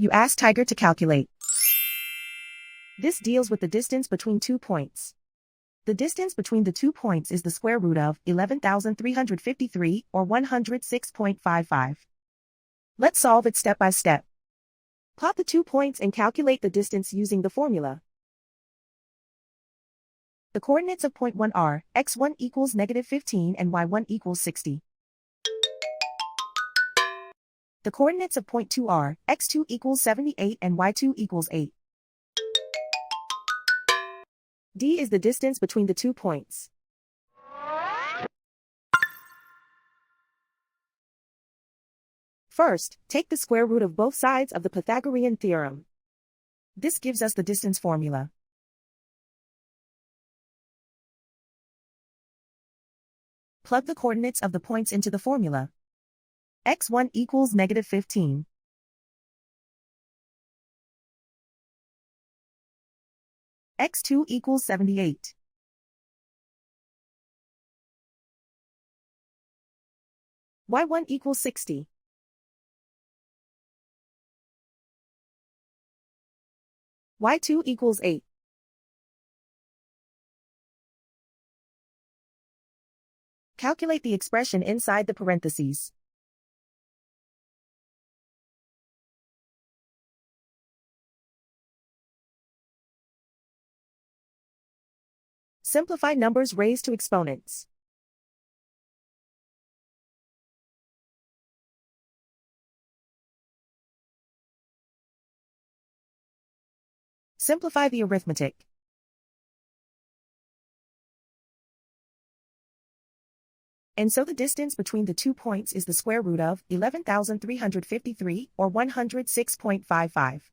You ask Tiger to calculate. This deals with the distance between 2 points. The distance between the 2 points is the square root of 11,353 or 106.55. Let's solve it step by step. Plot the 2 points and calculate the distance using the formula. The coordinates of point 1 are x1 equals -15 and y1 equals 60. The coordinates of point 2 are x2 equals 78 and y2 equals 8. D is the distance between the 2 points. First, take the square root of both sides of the Pythagorean theorem. This gives us the distance formula. Plug the coordinates of the points into the formula. x1 equals -15. x2 equals 78. y1 equals 60. y2 equals 8. Calculate the expression inside the parentheses. Simplify numbers raised to exponents. Simplify the arithmetic. And so the distance between the 2 points is the square root of 11,353 or 106.55.